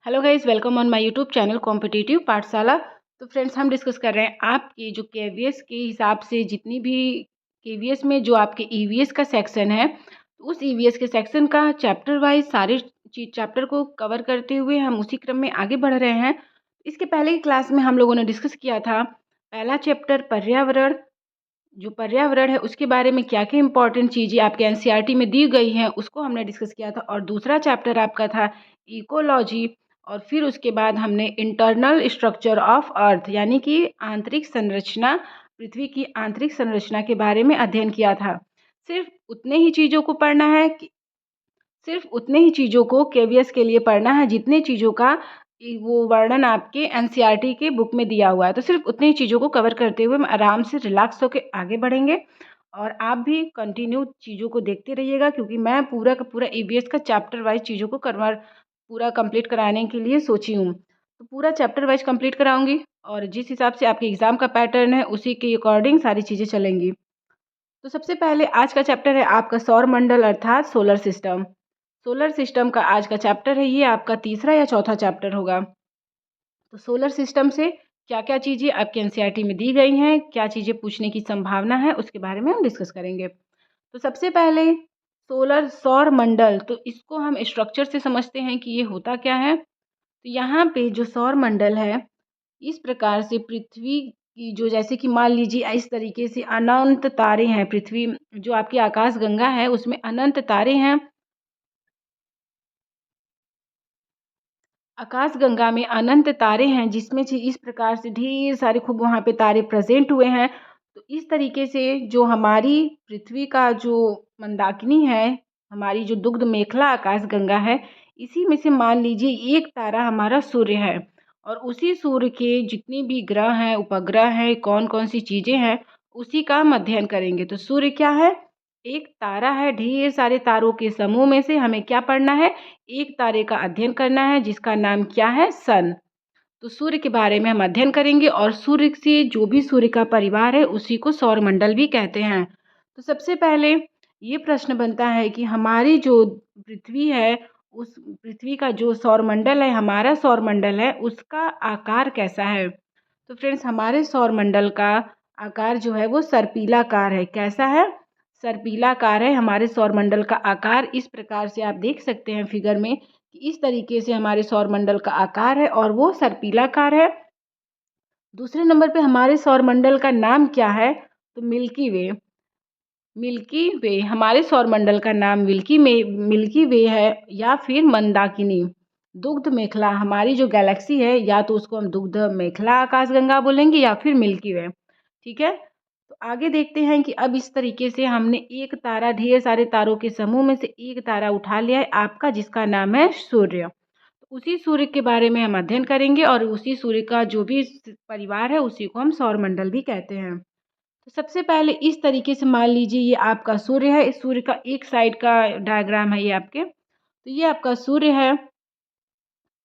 Hello guys, welcome on my YouTube channel competitive पाठशाला। तो friends, हम डिस्कस कर रहे हैं आपके जो केवीएस के हिसाब से जितनी भी केवीएस में जो आपके ईवीएस का सेक्शन है, उस ईवीएस के सेक्शन का चैप्टर वाइज सारे चैप्टर को कवर करते हुए हम उसी क्रम में आगे बढ़ रहे हैं। इसके पहले की क्लास में हम लोगों ने डिस्कस किया था पहला चैप्टर पर्यावरण। जो पर्यावरण है उसके बारे में क्या क्या इंपॉर्टेंट चीज़ें आपके एनसीईआरटी में दी गई हैं उसको हमने डिस्कस किया था। और दूसरा चैप्टर आपका था इकोलॉजी। और फिर उसके बाद हमने इंटरनल स्ट्रक्चर ऑफ अर्थ यानी कि आंतरिक संरचना, पृथ्वी की आंतरिक संरचना के बारे में अध्ययन किया था। सिर्फ उतने ही चीज़ों को पढ़ना है कि सिर्फ उतने ही चीज़ों को केवीएस के लिए पढ़ना है जितने चीज़ों का वो वर्णन आपके एनसीईआरटी के बुक में दिया हुआ है। तो सिर्फ उतनी ही चीज़ों को कवर करते हुए हम आराम से रिलैक्स होकर आगे बढ़ेंगे। और आप भी कंटिन्यू चीज़ों को देखते रहिएगा क्योंकि मैं पूरा का पूरा ईवीएस का चैप्टर वाइज चीज़ों को पूरा कंप्लीट कराने के लिए सोची हूँ। तो पूरा चैप्टर वाइज कंप्लीट कराऊंगी और जिस हिसाब से आपके एग्ज़ाम का पैटर्न है उसी के अकॉर्डिंग सारी चीज़ें चलेंगी। तो सबसे पहले आज का चैप्टर है आपका सौर मंडल अर्थात सोलर सिस्टम। सोलर सिस्टम का आज का चैप्टर है, ये आपका तीसरा या चौथा चैप्टर होगा। तो सोलर सिस्टम से क्या क्या चीज़ें आपके एनसीईआरटी में दी गई हैं, क्या चीज़ें पूछने की संभावना है, उसके बारे में हम डिस्कस करेंगे। तो सबसे पहले सौर मंडल, तो इसको हम स्ट्रक्चर से समझते हैं कि ये होता क्या है। तो यहाँ पे जो सौर मंडल है, इस प्रकार से पृथ्वी की जो, जैसे कि मान लीजिए इस तरीके से अनंत तारे हैं। पृथ्वी जो आपकी आकाश गंगा है उसमें अनंत तारे हैं। आकाश गंगा में अनंत तारे हैं जिसमें से इस प्रकार से ढेर सारे खूब वहाँ पे तारे प्रेजेंट हुए हैं। तो इस तरीके से जो हमारी पृथ्वी का जो मंदाकिनी है, हमारी जो दुग्ध मेखला आकाश गंगा है, इसी में से मान लीजिए एक तारा हमारा सूर्य है। और उसी सूर्य के जितनी भी ग्रह हैं, उपग्रह हैं, कौन कौन सी चीज़ें हैं, उसी का हम अध्ययन करेंगे। तो सूर्य क्या है? एक तारा है। ढेर सारे तारों के समूह में से हमें क्या पढ़ना है? एक तारे का अध्ययन करना है जिसका नाम क्या है? सन। तो सूर्य के बारे में हम अध्ययन करेंगे और सूर्य से जो भी सूर्य का परिवार है उसी को सौरमंडल भी कहते हैं। तो सबसे पहले ये प्रश्न बनता है कि हमारी जो पृथ्वी है, उस पृथ्वी का जो सौरमंडल है, हमारा सौरमंडल है, उसका आकार कैसा है? तो फ्रेंड्स, हमारे सौरमंडल का आकार जो है वो सर्पिलाकार है। कैसा है? सर्पिलाकार है हमारे सौरमंडल का आकार। इस प्रकार से आप देख सकते हैं फिगर में कि इस तरीके से हमारे सौरमंडल का आकार है और वो सर्पिलाकार है। दूसरे नंबर पे हमारे सौरमंडल का नाम क्या है? तो मिल्की वे। मिल्की वे हमारे सौरमंडल का नाम मिल्की वे है या फिर मंदाकिनी। दुग्ध मेखला हमारी जो गैलेक्सी है, या तो उसको हम दुग्ध मेखला आकाशगंगा बोलेंगे या फिर मिल्की वे। ठीक है। तो आगे देखते हैं कि अब इस तरीके से हमने एक तारा, ढेर सारे तारों के समूह में से एक तारा उठा लिया है आपका, जिसका नाम है सूर्य। तो उसी सूर्य के बारे में हम अध्ययन करेंगे और उसी सूर्य का जो भी परिवार है उसी को हम सौरमंडल भी कहते हैं। तो सबसे पहले इस तरीके से मान लीजिए ये आपका सूर्य है। इस सूर्य का एक साइड का डायग्राम है ये आपके। तो ये आपका सूर्य है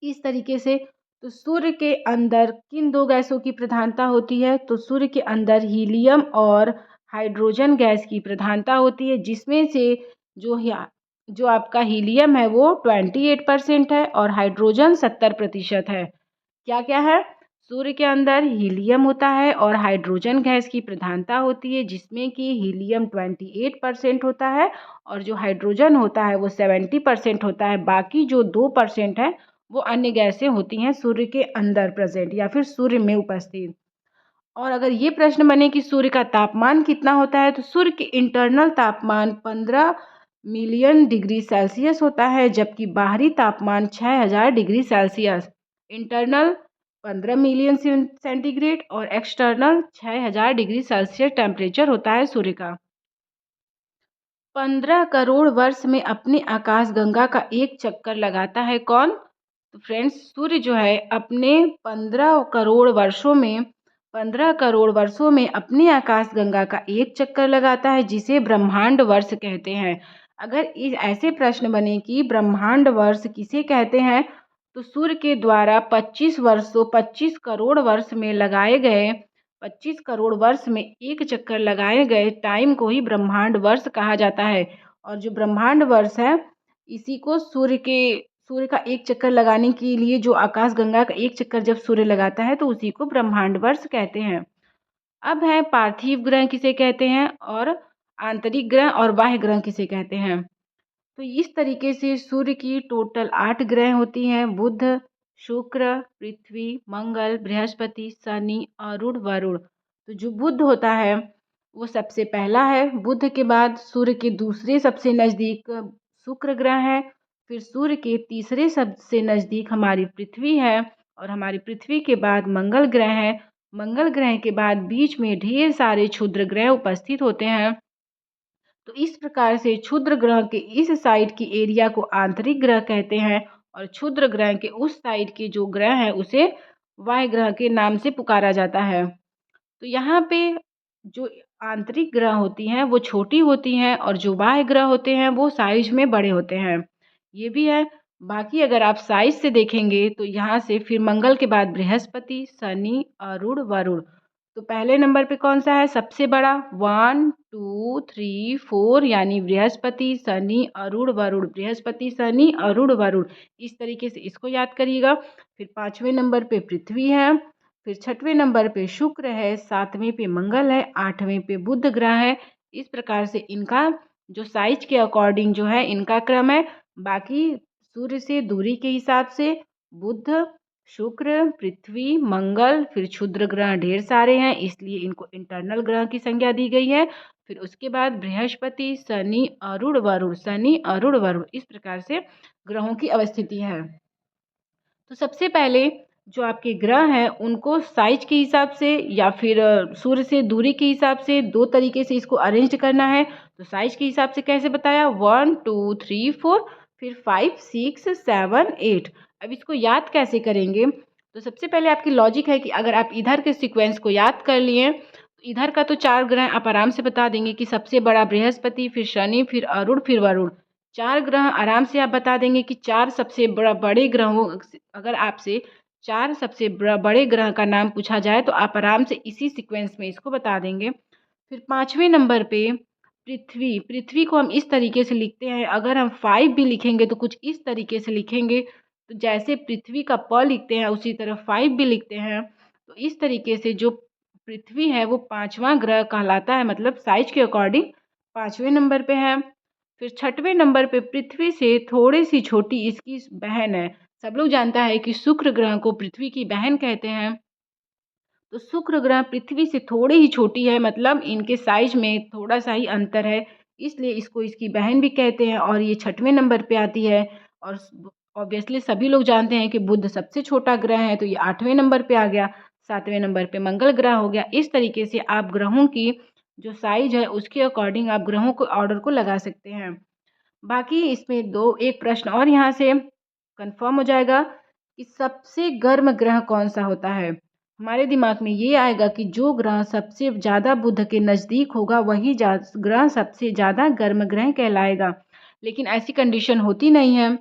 इस तरीके से। तो सूर्य के अंदर किन दो गैसों की प्रधानता होती है? तो सूर्य के अंदर हीलियम और हाइड्रोजन गैस की प्रधानता होती है, जिसमें से जो आपका हीलियम है वो 28% है और हाइड्रोजन 70% है। क्या क्या है? सूर्य के अंदर हीलियम होता है और हाइड्रोजन गैस की प्रधानता होती है, जिसमें कि हीलियम 28% होता है और जो हाइड्रोजन होता है वो 70% होता है। बाकी जो 2% है वो अन्य गैसें होती हैं सूर्य के अंदर प्रेजेंट या फिर सूर्य में उपस्थित। और अगर ये प्रश्न बने कि सूर्य का तापमान कितना होता है, तो सूर्य के इंटरनल तापमान 15 मिलियन डिग्री सेल्सियस होता है, जबकि बाहरी तापमान 6000 degree Celsius. Internal 15 million centigrade और एक्सटर्नल 6000 डिग्री सेल्सियस टेम्परेचर होता है सूर्य का। 15 करोड़ वर्ष में अपनी आकाशगंगा का एक चक्कर लगाता है कौन? तो फ्रेंड्स, सूर्य जो है अपने 15 करोड़ वर्षों में अपनी आकाशगंगा का एक चक्कर लगाता है, जिसे ब्रह्मांड वर्ष कहते हैं। अगर इस ऐसे प्रश्न बने कि ब्रह्मांड वर्ष किसे कहते हैं, तो सूर्य के द्वारा 25 करोड़ वर्ष में लगाए गए 25 करोड़ वर्ष में एक चक्कर लगाए गए टाइम को ही ब्रह्मांड वर्ष कहा जाता है। और जो ब्रह्मांड वर्ष है, इसी को सूर्य के सूर्य का एक चक्कर लगाने के लिए जो आकाशगंगा का एक चक्कर जब सूर्य लगाता है तो उसी को ब्रह्मांड वर्ष कहते हैं। अब है पार्थिव ग्रह किसे कहते हैं और आंतरिक ग्रह और बाह्य ग्रह किसे कहते हैं। तो इस तरीके से सूर्य की टोटल 8 ग्रह होती हैं: बुध, शुक्र, पृथ्वी, मंगल, बृहस्पति, शनि, अरुण, वरुण। तो जो बुध होता है वो सबसे पहला है। बुध के बाद सूर्य के दूसरे सबसे नज़दीक शुक्र ग्रह है। फिर सूर्य के तीसरे सबसे नज़दीक हमारी पृथ्वी है और हमारी पृथ्वी के बाद मंगल ग्रह है। मंगल ग्रह के बाद बीच में ढेर सारे क्षुद्र ग्रह उपस्थित होते हैं। तो इस प्रकार से क्षुद्र ग्रह के इस साइड की एरिया को आंतरिक ग्रह कहते हैं और क्षुद्र ग्रह के उस साइड के जो ग्रह है उसे वायु ग्रह के नाम से पुकारा जाता है। तो यहाँ पे जो आंतरिक ग्रह होती हैं वो छोटी होती हैं और जो बाह्य ग्रह होते हैं वो साइज में बड़े होते हैं। ये भी है। बाकी अगर आप साइज से देखेंगे तो यहाँ से फिर मंगल के बाद बृहस्पति, शनि, अरुण, वरुण। तो पहले नंबर पे कौन सा है सबसे बड़ा? 1 2 3 4 यानी बृहस्पति, शनि, अरुण, वरुण। बृहस्पति, शनि, अरुण, वरुण। इस तरीके से इसको याद करिएगा। फिर 5वें नंबर पे पृथ्वी है। फिर 6वें नंबर पे शुक्र है। 7वें पे मंगल है। 8वें पे बुध ग्रह है। इस प्रकार से इनका जो साइज के अकॉर्डिंग जो है इनका क्रम है। बाकी सूर्य से दूरी के हिसाब से बुध, शुक्र, पृथ्वी, मंगल, फिर क्षुद्र ग्रह ढेर सारे हैं इसलिए इनको इंटरनल ग्रह की संज्ञा दी गई है। फिर उसके बाद बृहस्पति, शनि, अरुण, वरुण। शनि, अरुण, वरुण। इस प्रकार से ग्रहों की अवस्थिति है। तो सबसे पहले जो आपके ग्रह हैं उनको साइज के हिसाब से या फिर सूर्य से दूरी के हिसाब से दो तरीके से इसको अरेंज करना है। तो साइज के हिसाब से कैसे बताया? 1 2 3 4 फिर 5 6 7 8। अब इसको याद कैसे करेंगे? तो सबसे पहले आपकी लॉजिक है कि अगर आप इधर के सीक्वेंस को याद कर लिए तो इधर का तो 4 ग्रह आप आराम से बता देंगे कि सबसे बड़ा बृहस्पति, फिर शनि, फिर अरुण, फिर वरुण। 4 ग्रह आराम से आप बता देंगे कि 4 सबसे बड़े ग्रहों। अगर आपसे 4 सबसे बड़े ग्रह का नाम पूछा जाए तो आप आराम से इसी सीक्वेंस में इसको बता देंगे। फिर 5वें नंबर पे पृथ्वी। पृथ्वी को हम इस तरीके से लिखते हैं, अगर हम 5 भी लिखेंगे तो कुछ इस तरीके से लिखेंगे। तो जैसे पृथ्वी का प लिखते हैं उसी तरह 5 भी लिखते हैं। तो इस तरीके से जो पृथ्वी है वो 5वां ग्रह कहलाता है, मतलब साइज के अकॉर्डिंग 5वें नंबर पे है। फिर 6वें नंबर पे पृथ्वी से थोड़ी सी छोटी इसकी बहन है। सब लोग जानता है कि शुक्र ग्रह को पृथ्वी की बहन कहते हैं। तो शुक्र ग्रह पृथ्वी से थोड़ी ही छोटी है, मतलब इनके साइज में थोड़ा सा ही अंतर है, इसलिए इसको इसकी बहन भी कहते हैं और ये 6वें नंबर पे आती है। और ऑब्वियसली सभी लोग जानते हैं कि बुध सबसे छोटा ग्रह है तो ये 8वें नंबर पे आ गया। 7वें नंबर पे मंगल ग्रह हो गया। इस तरीके से आप ग्रहों की जो साइज है उसके अकॉर्डिंग आप ग्रहों को ऑर्डर को लगा सकते हैं। बाकी इसमें दो एक प्रश्न और यहाँ से कंफर्म हो जाएगा कि सबसे गर्म ग्रह कौन सा होता है। हमारे दिमाग में ये आएगा कि जो ग्रह सबसे ज़्यादा बुध के नज़दीक होगा वही ग्रह सबसे ज़्यादा गर्म ग्रह कहलाएगा, लेकिन ऐसी कंडीशन होती नहीं है।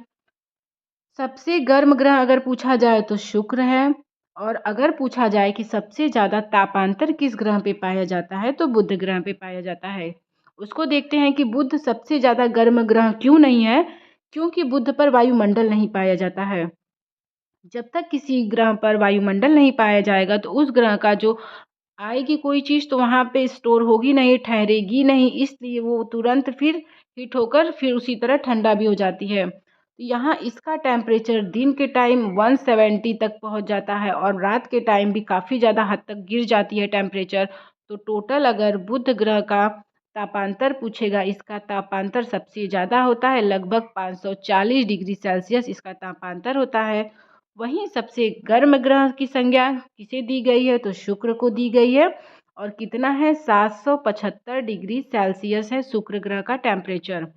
सबसे गर्म ग्रह अगर पूछा जाए तो शुक्र है और अगर पूछा जाए कि सबसे ज़्यादा तापांतर किस ग्रह पे पाया जाता है तो बुध ग्रह पे पाया जाता है। उसको देखते हैं कि बुध सबसे ज़्यादा गर्म ग्रह क्यों नहीं है, क्योंकि बुध पर वायुमंडल नहीं पाया जाता है। जब तक किसी ग्रह पर वायुमंडल नहीं पाया जाएगा तो उस ग्रह का जो आएगी कोई चीज़ तो वहाँ पे स्टोर होगी नहीं, ठहरेगी नहीं, इसलिए वो तुरंत फिर हीट होकर फिर उसी तरह ठंडा भी हो जाती है। तो यहाँ इसका टेम्परेचर दिन के टाइम 170 तक पहुँच जाता है और रात के टाइम भी काफ़ी ज़्यादा हद तक गिर जाती है टेम्परेचर। तो टोटल अगर बुध ग्रह का तापांतर पूछेगा, इसका तापांतर सबसे ज़्यादा होता है, लगभग 540 डिग्री सेल्सियस इसका तापांतर होता है। वहीं सबसे गर्म ग्रह की संज्ञा किसे दी गई है तो शुक्र को दी गई है और कितना है 775 डिग्री सेल्सियस है शुक्र ग्रह का टेम्परेचर।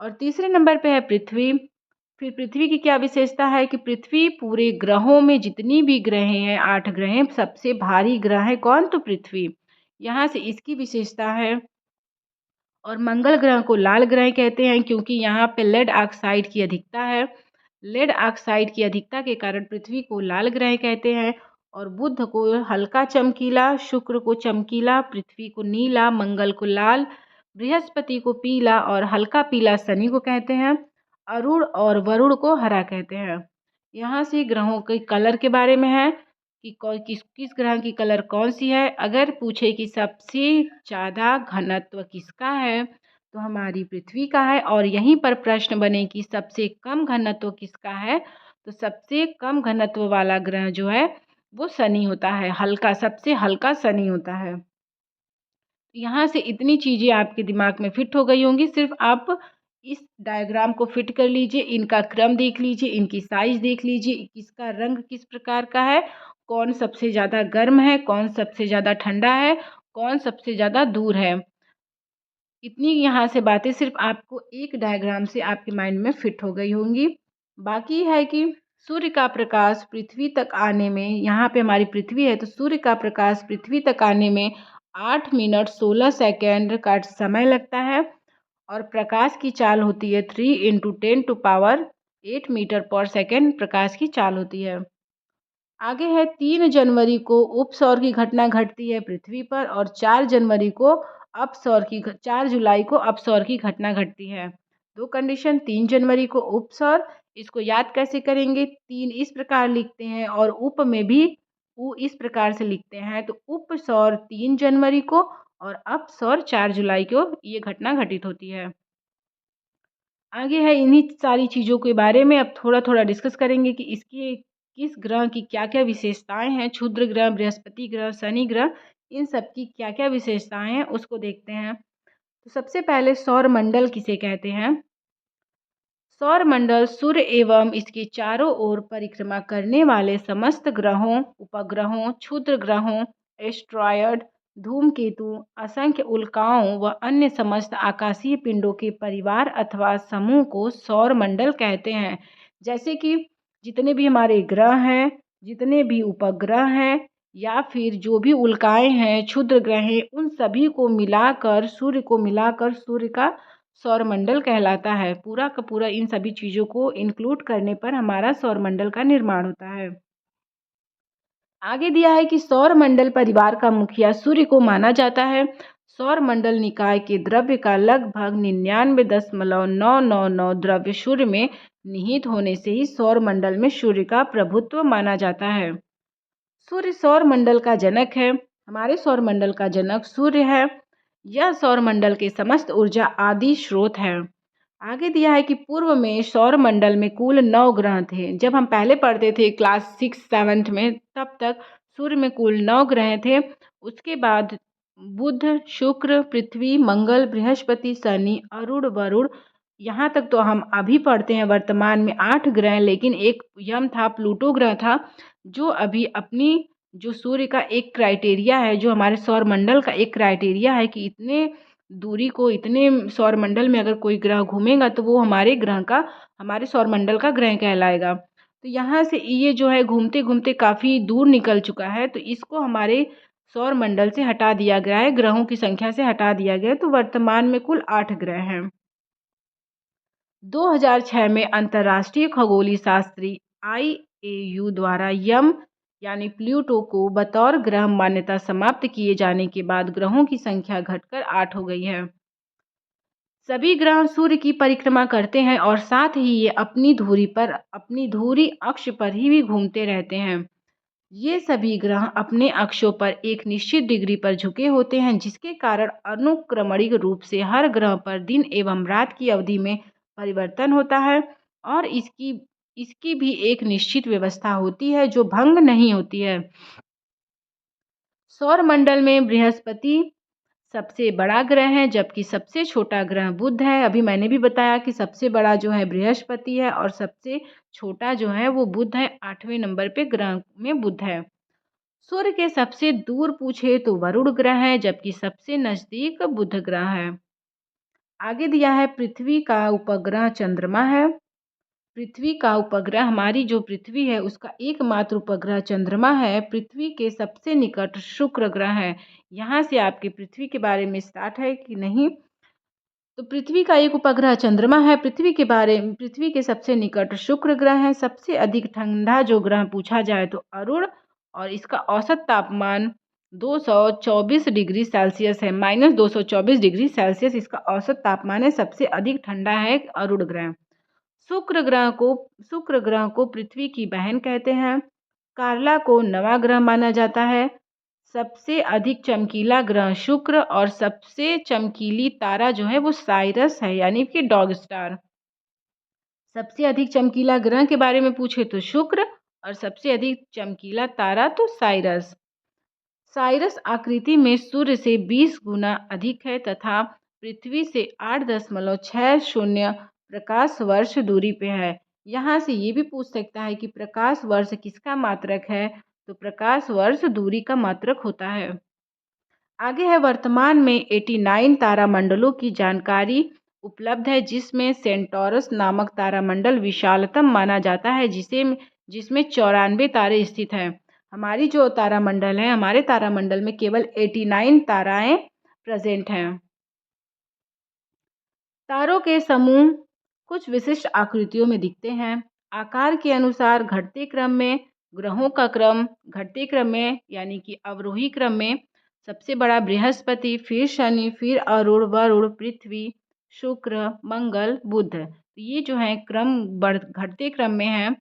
और तीसरे नंबर पे है पृथ्वी। फिर पृथ्वी की क्या विशेषता है कि पृथ्वी पूरे ग्रहों में जितनी भी ग्रह हैं 8 ग्रह सबसे भारी ग्रह है कौन? तो पृथ्वी। यहाँ से इसकी विशेषता है। और मंगल ग्रह को लाल ग्रह कहते हैं क्योंकि यहाँ पे लेड ऑक्साइड की अधिकता है। लेड ऑक्साइड की अधिकता के कारण पृथ्वी को लाल ग्रह कहते हैं। और बुध को हल्का चमकीला, शुक्र को चमकीला, पृथ्वी को नीला, मंगल को लाल, बृहस्पति को पीला और हल्का पीला शनि को कहते हैं। अरुण और वरुण को हरा कहते हैं। यहाँ से ग्रहों के कलर के बारे में है कि किस किस ग्रह की कलर कौन सी है। अगर पूछे कि सबसे ज़्यादा घनत्व किसका है तो हमारी पृथ्वी का है, और यहीं पर प्रश्न बने कि सबसे कम घनत्व किसका है तो सबसे कम घनत्व वाला ग्रह जो है वो शनि होता है। हल्का, सबसे हल्का शनि होता है। यहाँ से इतनी चीज़ें आपके दिमाग में फिट हो गई होंगी। सिर्फ आप इस डायग्राम को फिट कर लीजिए, इनका क्रम देख लीजिए, इनकी साइज़ देख लीजिए, किसका रंग किस प्रकार का है, कौन सबसे ज़्यादा गर्म है, कौन सबसे ज़्यादा ठंडा है, कौन सबसे ज़्यादा दूर है। इतनी यहाँ से बातें सिर्फ आपको एक डायग्राम से आपके माइंड में फिट हो गई होंगी। बाकी है कि सूर्य का प्रकाश पृथ्वी तक आने में, यहाँ पे हमारी पृथ्वी है तो सूर्य का प्रकाश पृथ्वी तक आने में 8 मिनट 16 सेकंड का समय लगता है, और प्रकाश की चाल होती है 3 × 10⁸ मीटर पर सेकंड प्रकाश की चाल होती है। आगे है 3 जनवरी को उपसौर की घटना घटती है पृथ्वी पर, और 4 जनवरी को 4 जुलाई को अपसौर की घटना घटती है। दो कंडीशन, 3 जनवरी को उपसौर, इसको याद कैसे करेंगे, 3 इस प्रकार लिखते हैं और उप में भी उ इस प्रकार से लिखते हैं, तो उपसौर 3 जनवरी को और अपसौर 4 जुलाई को ये घटना घटित होती है। आगे है इन्हीं सारी चीज़ों के बारे में अब थोड़ा-थोड़ा डिस्कस करेंगे कि इसके किस ग्रह की क्या-क्या विशेषताएँ हैं। क्षुद्र ग्रह, बृहस्पति ग्रह, शनि ग्रह, इन सब की क्या-क्या विशेषताएँ हैं उसको देखते हैं। तो सबसे पहले सौर मंडल किसे कहते हैं? सौर मंडल सूर्य एवं इसके चारों ओर परिक्रमा करने वाले समस्त ग्रहों, उपग्रहों, क्षुद्र ग्रहों, एस्ट्रॉयड, धूमकेतु, असंख्य उल्काओं व अन्य समस्त आकाशीय पिंडों के परिवार अथवा समूह को सौर मंडल कहते हैं। जैसे कि जितने भी हमारे ग्रह हैं, जितने भी उपग्रह हैं, या फिर जो भी उल्काएं हैं, क्षुद्र ग्रह हैं, उन सभी को मिलाकर सूर्य का सौरमंडल कहलाता है। पूरा का पूरा इन सभी चीज़ों को इंक्लूड करने पर हमारा सौरमंडल का निर्माण होता है। आगे दिया है कि सौरमंडल परिवार का मुखिया सूर्य को माना जाता है। सौरमंडल निकाय के द्रव्य का लगभग 99.999 द्रव्य सूर्य में निहित होने से ही सौरमंडल में सूर्य का प्रभुत्व माना जाता है। सूर्य सौरमंडल का जनक है। हमारे सौरमंडल का जनक सूर्य है। यह सौरमंडल के समस्त ऊर्जा आदि स्रोत है। आगे दिया है कि पूर्व में सौरमंडल में कुल 9 ग्रह थे। जब हम पहले पढ़ते थे क्लास 6-7 में, तब तक सूर्य में कुल 9 ग्रह थे। उसके बाद बुध, शुक्र, पृथ्वी, मंगल, बृहस्पति, शनि, अरुण, वरुण, यहाँ तक तो हम अभी पढ़ते हैं वर्तमान में 8 ग्रह, लेकिन एक यम था, प्लूटो ग्रह था, जो अभी अपनी जो सूर्य का एक क्राइटेरिया है, जो हमारे सौरमंडल का एक क्राइटेरिया है कि इतने दूरी को, इतने सौरमंडल में अगर कोई ग्रह घूमेगा तो वो हमारे सौरमंडल का ग्रह कहलाएगा। तो यहाँ से ये जो है घूमते घूमते काफ़ी दूर निकल चुका है, तो इसको हमारे सौरमंडल से हटा दिया गया है, ग्रहों की संख्या से हटा दिया गया है। तो वर्तमान में कुल 8 ग्रह हैं। 2006 में अंतर्राष्ट्रीय खगोलीय शास्त्री IAU द्वारा यम यानी प्लूटो को बतौर ग्रह मान्यता समाप्त किए जाने के बाद ग्रहों की संख्या घटकर 8 हो गई है। सभी ग्रह सूर्य की परिक्रमा करते हैं और साथ ही ये अपनी धुरी अक्ष पर ही भी घूमते रहते हैं। ये सभी ग्रह अपने अक्षों पर एक निश्चित डिग्री पर झुके होते हैं, जिसके कारण अनुक्रमणिक रूप से हर ग्रह पर दिन एवं रात की अवधि में परिवर्तन होता है, और इसकी भी एक निश्चित व्यवस्था होती है जो भंग नहीं होती है। सौरमंडल में बृहस्पति सबसे बड़ा ग्रह है, जबकि सबसे छोटा ग्रह बुध है। अभी मैंने भी बताया कि सबसे बड़ा जो है बृहस्पति है और सबसे छोटा जो है वो बुध है। 8वें नंबर पे ग्रह में बुध है। सूर्य के सबसे दूर पूछे तो वरुण ग्रह है, जबकि सबसे नज़दीक बुध ग्रह है। आगे दिया है पृथ्वी का उपग्रह चंद्रमा है। पृथ्वी का उपग्रह, हमारी जो पृथ्वी है उसका एकमात्र उपग्रह चंद्रमा है। पृथ्वी के सबसे निकट शुक्र ग्रह है। यहाँ से आपके पृथ्वी के बारे में स्टार्ट है कि नहीं, तो पृथ्वी का एक उपग्रह चंद्रमा है। पृथ्वी के सबसे निकट शुक्र ग्रह है। सबसे अधिक ठंडा जो ग्रह पूछा जाए तो अरुण, और इसका औसत तापमान 224 डिग्री सेल्सियस है। -224 डिग्री सेल्सियस इसका औसत तापमान है। सबसे अधिक ठंडा है अरुण ग्रह। शुक्र ग्रह को पृथ्वी की बहन कहते हैं। कार्ला को नवा ग्रह माना जाता है। सबसे अधिक चमकीला ग्रह शुक्र और सबसे चमकीली तारा जो है वो साइरस है, यानी कि डॉग स्टार। सबसे अधिक चमकीला ग्रह के बारे में पूछे तो शुक्र और सबसे अधिक चमकीला तारा तो साइरस। साइरस आकृति में सूर्य से 20 गुना अधिक है तथा पृथ्वी से 8.60 प्रकाश वर्ष दूरी पे है। यहाँ से ये भी पूछ सकता है कि प्रकाश वर्ष किसका मात्रक है, तो प्रकाश वर्ष दूरी का मात्रक होता है। आगे है, वर्तमान में 89 तारामंडलों की जानकारी उपलब्ध है, जिसमें सेंटोरस नामक तारामंडल विशालतम माना जाता है, जिसमें 94 तारे स्थित हैं। हमारी जो तारामंडल है, हमारे तारामंडल में केवल 89 ताराएं प्रेजेंट हैं। तारों के समूह कुछ विशिष्ट आकृतियों में दिखते हैं। आकार के अनुसार घटते क्रम में, ग्रहों का क्रम घटते क्रम में यानी कि अवरोही क्रम में सबसे बड़ा बृहस्पति, फिर शनि, फिर अरुण, वरुण, पृथ्वी, शुक्र, मंगल, बुध। तो ये जो है क्रम घटते क्रम में है।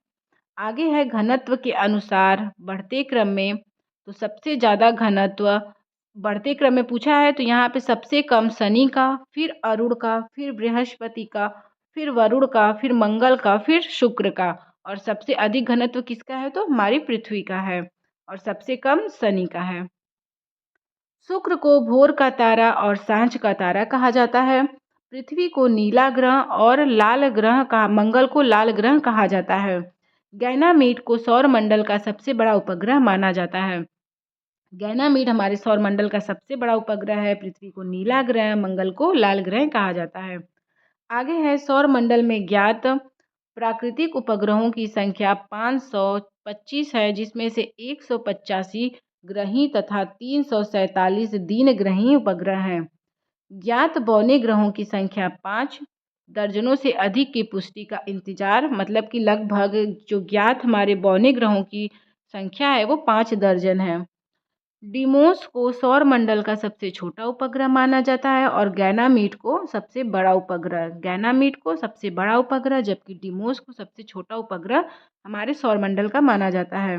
आगे है, घनत्व के अनुसार बढ़ते क्रम में, तो सबसे ज़्यादा घनत्व बढ़ते क्रम में पूछा है तो यहाँ पे सबसे कम शनि का, फिर अरुण का, फिर बृहस्पति का, फिर वरुण का, फिर मंगल का, फिर शुक्र का, और सबसे अधिक घनत्व किसका है तो हमारी पृथ्वी का है, और सबसे कम शनि का है। शुक्र को भोर का तारा और सांझ का तारा कहा जाता है। पृथ्वी को नीला ग्रह और लाल ग्रह का मंगल को लाल ग्रह कहा जाता है। गैनामीड को सौर मंडल का सबसे बड़ा उपग्रह माना जाता है। गैनामीड हमारे सौर मंडल का सबसे बड़ा उपग्रह है। पृथ्वी को नीला ग्रह, मंगल को लाल ग्रह कहा जाता है। आगे है, सौर मंडल में ज्ञात प्राकृतिक उपग्रहों की संख्या 525 है, जिसमें से 185 ग्रही तथा 347 दीनग्रही उपग्रह हैं। ज्ञात बौने ग्रहों की संख्या 5, दर्जनों से अधिक की पुष्टि का इंतजार, मतलब कि लगभग जो ज्ञात हमारे बौने ग्रहों की संख्या है वो 5 दर्जन है। डिमोस को सौर मंडल का सबसे छोटा उपग्रह माना जाता है और गैनामीड को सबसे बड़ा उपग्रह, जबकि डिमोस को सबसे छोटा उपग्रह हमारे सौर मंडल का माना जाता है।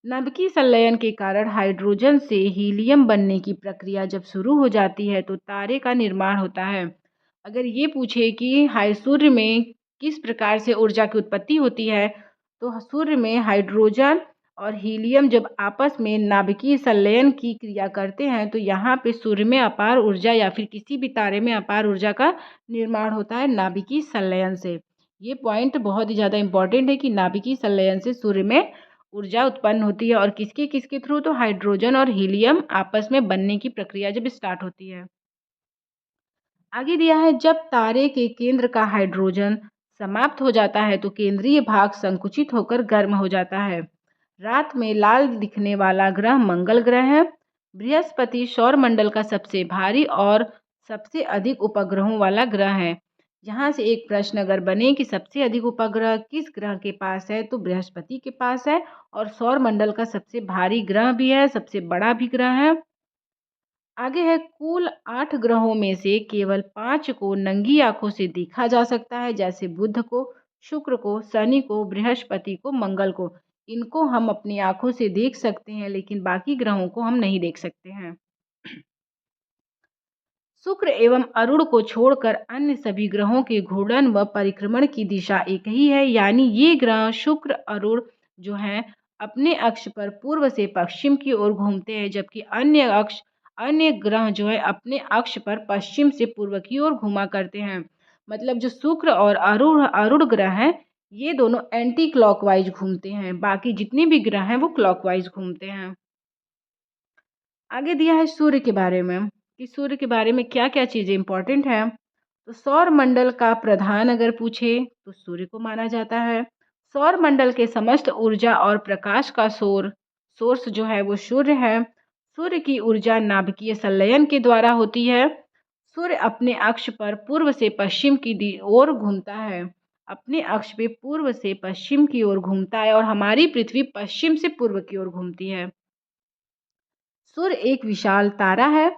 नभकीय संलयन के कारण हाइड्रोजन से हीलियम बनने की प्रक्रिया जब शुरू हो जाती है तो तारे का निर्माण होता है। अगर ये पूछे कि सूर्य में किस प्रकार से ऊर्जा की उत्पत्ति होती है, तो सूर्य में हाइड्रोजन और हीलियम जब आपस में नाभिकीय संलयन की क्रिया करते हैं तो यहाँ पे सूर्य में अपार ऊर्जा या फिर किसी भी तारे में अपार ऊर्जा का निर्माण होता है नाभिकीय संलयन से। ये पॉइंट बहुत ही ज़्यादा इम्पॉर्टेंट है कि नाभिकीय संलयन से सूर्य में ऊर्जा उत्पन्न होती है, और किसके किसके थ्रू, तो हाइड्रोजन और हीलियम आपस में बनने की प्रक्रिया जब स्टार्ट होती है। आगे दिया है, जब तारे के केंद्र का हाइड्रोजन समाप्त हो जाता है तो केंद्रीय भाग संकुचित होकर गर्म हो जाता है। रात में लाल दिखने वाला ग्रह मंगल ग्रह है। बृहस्पति सौर मंडल का सबसे भारी और सबसे अधिक उपग्रहों वाला ग्रह है। यहाँ से एक प्रश्न अगर बने कि सबसे अधिक उपग्रह किस ग्रह के पास है, तो बृहस्पति के पास है, और सौर मंडल का सबसे भारी ग्रह भी है, सबसे बड़ा भी ग्रह है। आगे है, कुल 8 ग्रहों में से केवल 5 को नंगी आंखों से देखा जा सकता है, जैसे बुध को, शुक्र को, शनि को, बृहस्पति को, मंगल को। इनको हम अपनी आंखों से देख सकते हैं, लेकिन बाकी ग्रहों को हम नहीं देख सकते हैं। शुक्र एवं अरुण को छोड़कर अन्य सभी ग्रहों के घूर्णन व परिक्रमण की दिशा एक ही है, यानी ये ग्रह शुक्र, अरुण जो हैं अपने अक्ष पर पूर्व से पश्चिम की ओर घूमते हैं, जबकि अन्य ग्रह जो है अपने अक्ष पर पश्चिम से पूर्व की ओर घूमा करते हैं। मतलब जो शुक्र और अरुण ग्रह हैं, ये दोनों एंटी क्लॉकवाइज घूमते हैं, बाकी जितने भी ग्रह हैं वो क्लॉकवाइज घूमते हैं। आगे दिया है सूर्य के बारे में कि सूर्य के बारे में क्या क्या चीज़ें इंपॉर्टेंट है। तो सौर मंडल का प्रधान अगर पूछे तो सूर्य को माना जाता है। सौर मंडल के समस्त ऊर्जा और प्रकाश का सोर्स जो है वो सूर्य है। सूर्य की ऊर्जा नाभिकीय संलयन के द्वारा होती है। सूर्य अपने अक्ष पर पूर्व से पश्चिम की ओर घूमता है, अपने अक्ष पे पूर्व से पश्चिम की ओर घूमता है, और हमारी पृथ्वी पश्चिम से पूर्व की ओर घूमती है। सूर्य एक विशाल तारा है।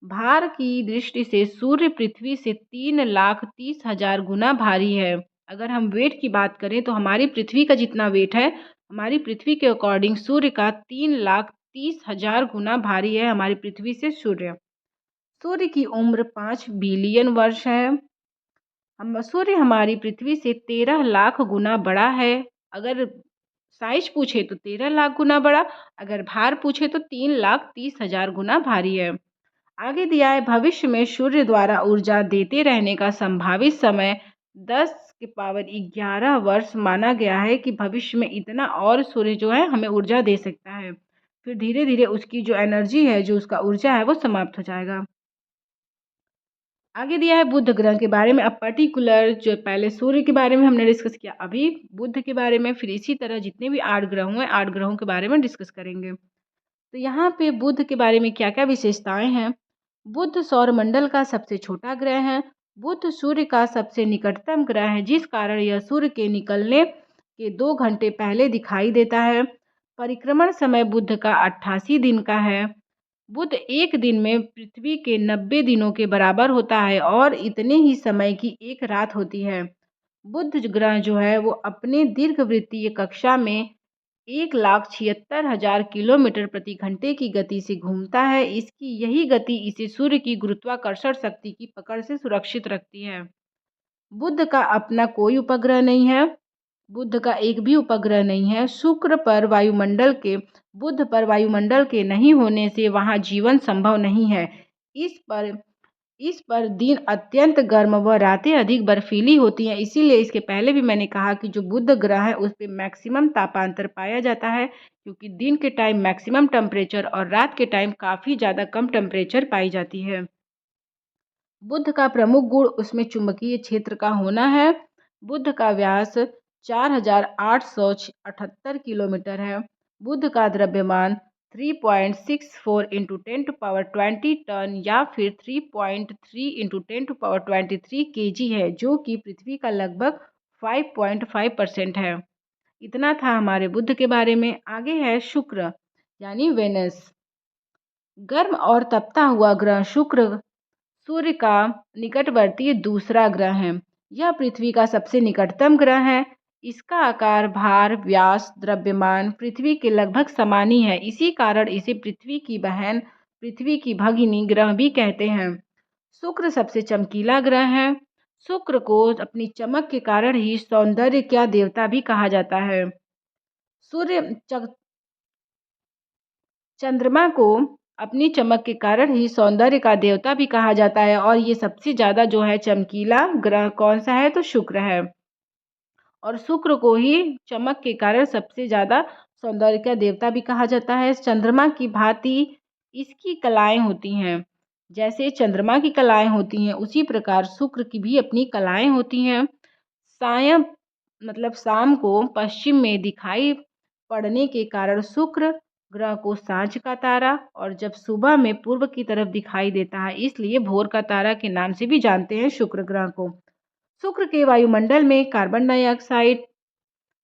भार की दृष्टि से सूर्य पृथ्वी से 3,30,000 गुना भारी है। अगर हम वेट की बात करें तो हमारी पृथ्वी का जितना वेट है, हमारी पृथ्वी के अकॉर्डिंग सूर्य का 3,30,000 गुना भारी है हमारी पृथ्वी से सूर्य। सूर्य की उम्र 5 बिलियन वर्ष है। हम सूर्य हमारी पृथ्वी से 13 लाख गुना बड़ा है। अगर साइज़ पूछे तो 13 लाख गुना बड़ा, अगर भार पूछे तो 3,30,000 गुना भारी है। आगे दिया है भविष्य में सूर्य द्वारा ऊर्जा देते रहने का संभावित समय 10 की पावर 11 वर्ष माना गया है कि भविष्य में इतना और सूर्य जो है हमें ऊर्जा दे सकता है। फिर धीरे-धीरे उसकी जो एनर्जी है, जो उसका ऊर्जा है वो समाप्त हो जाएगा। आगे दिया है बुध ग्रह के बारे में। अब पर्टिकुलर जो पहले सूर्य के बारे में हमने डिस्कस किया, अभी बुध के बारे में, फिर इसी तरह जितने भी 8 ग्रह हैं 8 ग्रहों के बारे में डिस्कस करेंगे। तो यहाँ पे बुध के बारे में क्या-क्या विशेषताएं हैं। बुध सौरमंडल का सबसे छोटा ग्रह है। बुध सूर्य का सबसे निकटतम ग्रह है, जिस कारण यह सूर्य के निकलने के 2 घंटे पहले दिखाई देता है। परिक्रमण समय बुध का 88 दिन का है। बुध एक दिन में पृथ्वी के 90 दिनों के बराबर होता है और इतने ही समय की एक रात होती है। बुध ग्रह जो है वो अपने दीर्घवृत्तीय कक्षा में 1,76,000 किलोमीटर प्रति घंटे की गति से घूमता है। इसकी यही गति इसे सूर्य की गुरुत्वाकर्षण शक्ति की पकड़ से सुरक्षित रखती है। बुध का अपना कोई उपग्रह नहीं है। बुध का एक भी उपग्रह नहीं है। बुध पर वायुमंडल के नहीं होने से वहाँ जीवन संभव नहीं है। इस पर इस पर दिन अत्यंत गर्म व रातें अधिक बर्फीली होती हैं। इसीलिए इसके पहले भी मैंने कहा कि जो बुध ग्रह है उस पे मैक्सिमम तापांतर पाया जाता है, क्योंकि दिन के टाइम मैक्सिमम टेम्परेचर और रात के टाइम काफ़ी ज़्यादा कम टेम्परेचर पाई जाती है। बुध का प्रमुख गुण उसमें चुंबकीय क्षेत्र का होना है। बुध का व्यास 4,878 किलोमीटर है। बुध का द्रव्यमान 3.64 इंटू 10⁻20 टन या फिर 3.3 इंटू 10⁻23 केजी है, जो कि पृथ्वी का लगभग 5.5% है। इतना था हमारे बुध के बारे में। आगे है शुक्र यानी वेनस। गर्म और तपता हुआ ग्रह शुक्र सूर्य का निकटवर्ती दूसरा ग्रह है। यह पृथ्वी का सबसे निकटतम ग्रह है। इसका आकार, भार, व्यास, द्रव्यमान पृथ्वी के लगभग समान ही है। इसी कारण इसे पृथ्वी की बहन, पृथ्वी की भगिनी ग्रह भी कहते हैं। शुक्र सबसे चमकीला ग्रह है। शुक्र को अपनी चमक के कारण ही सौंदर्य का देवता भी कहा जाता है। सूर्य चंद्रमा को अपनी चमक के कारण ही सौंदर्य का देवता भी कहा जाता है, और ये सबसे ज़्यादा जो है चमकीला ग्रह कौन सा है तो शुक्र है। और शुक्र को ही चमक के कारण सबसे ज़्यादा सौंदर्य का देवता भी कहा जाता है। चंद्रमा की भांति इसकी कलाएं होती हैं। जैसे चंद्रमा की कलाएं होती हैं उसी प्रकार शुक्र की भी अपनी कलाएं होती हैं। सायं मतलब शाम को पश्चिम में दिखाई पड़ने के कारण शुक्र ग्रह को सांझ का तारा, और जब सुबह में पूर्व की तरफ दिखाई देता है इसलिए भोर का तारा के नाम से भी जानते हैं शुक्र ग्रह को। शुक्र के वायुमंडल में कार्बन डाइऑक्साइड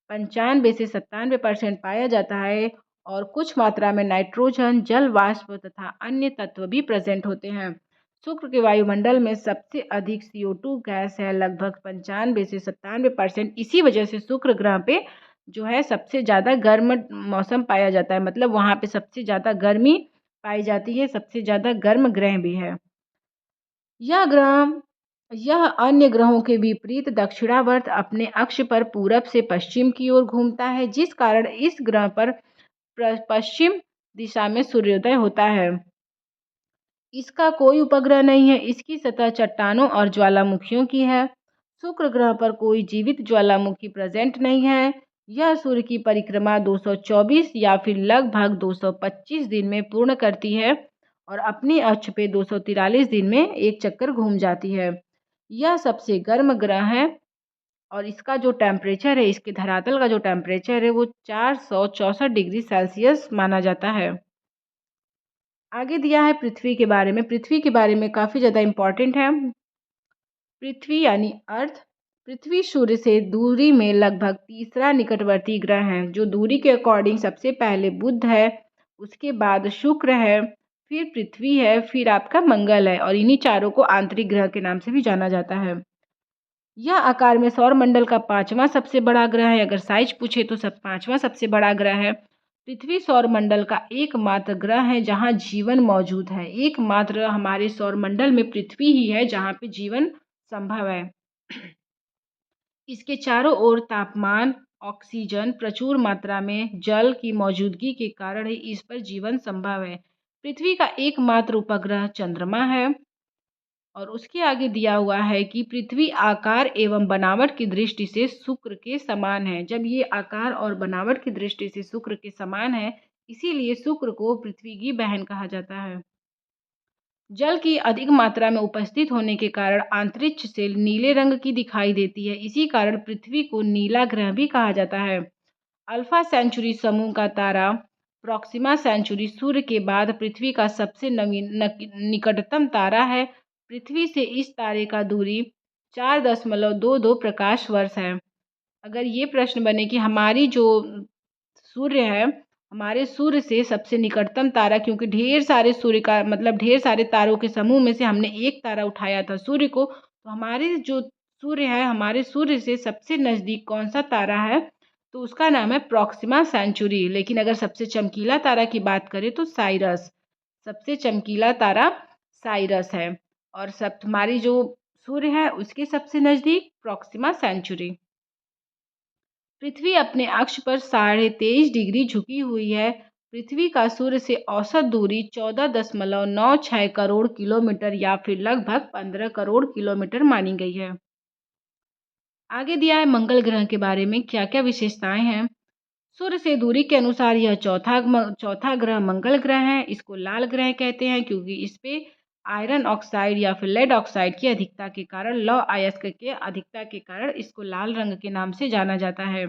95 से 97% पाया जाता है, और कुछ मात्रा में नाइट्रोजन, जल वाष्प तथा अन्य तत्व भी प्रेजेंट होते हैं। शुक्र के वायुमंडल में सबसे अधिक CO2 गैस है, लगभग 95 से 97%। इसी वजह से शुक्र ग्रह पे जो है सबसे ज़्यादा गर्म मौसम पाया जाता है, मतलब वहाँ पे सबसे ज़्यादा गर्मी पाई जाती है, सबसे ज़्यादा गर्म ग्रह भी है। यह ग्रह यह अन्य ग्रहों के विपरीत दक्षिणावर्त अपने अक्ष पर पूरब से पश्चिम की ओर घूमता है, जिस कारण इस ग्रह पर पश्चिम दिशा में सूर्योदय होता है। इसका कोई उपग्रह नहीं है। इसकी सतह चट्टानों और ज्वालामुखियों की है। शुक्र ग्रह पर कोई जीवित ज्वालामुखी प्रेजेंट नहीं है। यह सूर्य की परिक्रमा 224 या फिर लगभग 225 दिन में पूर्ण करती है और अपने अक्ष पे 243 दिन में एक चक्कर घूम जाती है। यह सबसे गर्म ग्रह है, और इसका जो टेम्परेचर है, इसके धरातल का जो टेम्परेचर है वो 464 डिग्री सेल्सियस माना जाता है। आगे दिया है पृथ्वी के बारे में। पृथ्वी के बारे में काफ़ी ज़्यादा इम्पॉर्टेंट है। पृथ्वी यानी अर्थ, पृथ्वी सूर्य से दूरी में लगभग तीसरा निकटवर्ती ग्रह है। जो दूरी के अकॉर्डिंग सबसे पहले बुध है, उसके बाद शुक्र है, फिर पृथ्वी है, फिर आपका मंगल है, और इन्हीं चारों को आंतरिक ग्रह के नाम से भी जाना जाता है। यह आकार में सौरमंडल का 5वां सबसे बड़ा ग्रह है। अगर साइज पूछे तो 5वां सबसे बड़ा ग्रह है। पृथ्वी सौरमंडल का एकमात्र ग्रह है जहां जीवन मौजूद है। एकमात्र हमारे सौरमंडल में पृथ्वी ही है जहां पे जीवन संभव है। इसके चारों ओर तापमान, ऑक्सीजन, प्रचुर मात्रा में जल की मौजूदगी के कारण ही इस पर जीवन संभव है। पृथ्वी का एकमात्र उपग्रह चंद्रमा है। और उसके आगे दिया हुआ है कि पृथ्वी आकार एवं बनावट की दृष्टि से शुक्र के समान है। जब ये आकार और बनावट की दृष्टि से शुक्र के समान है, इसीलिए शुक्र को पृथ्वी की बहन कहा जाता है। जल की अधिक मात्रा में उपस्थित होने के कारण अंतरिक्ष से नीले रंग की दिखाई देती है। इसी कारण पृथ्वी को नीला ग्रह भी कहा जाता है। अल्फा सेंचुरी समूह का तारा प्रॉक्सिमा सेंचुरी सूर्य के बाद पृथ्वी का सबसे निकटतम तारा है। पृथ्वी से इस तारे का दूरी 4.22 प्रकाश वर्ष है। अगर ये प्रश्न बने कि हमारी जो सूर्य है, हमारे सूर्य से सबसे निकटतम तारा, क्योंकि ढेर सारे सूर्य का मतलब ढेर सारे तारों के समूह में से हमने एक तारा उठाया था सूर्य को, तो हमारे जो सूर्य है, हमारे सूर्य से सबसे नज़दीक कौन सा तारा है, तो उसका नाम है प्रॉक्सिमा सेंचुरी। लेकिन अगर सबसे चमकीला तारा की बात करें तो साइरस, सबसे चमकीला तारा साइरस है। और सब हमारी जो सूर्य है उसके सबसे नज़दीक प्रॉक्सिमा सेंचुरी। पृथ्वी अपने अक्ष पर 23.5 डिग्री झुकी हुई है। पृथ्वी का सूर्य से औसत दूरी 14.96 करोड़ किलोमीटर या फिर लगभग 15 करोड़ किलोमीटर मानी गई है। आगे दिया है मंगल ग्रह के बारे में क्या क्या विशेषताएं हैं। सूर्य से दूरी के अनुसार यह चौथा ग्रह मंगल ग्रह है। इसको लाल ग्रह कहते हैं क्योंकि इस पे आयरन ऑक्साइड या फिर लेड ऑक्साइड की अधिकता के कारण, लौह अयस्क के अधिकता के कारण इसको लाल रंग के नाम से जाना जाता है।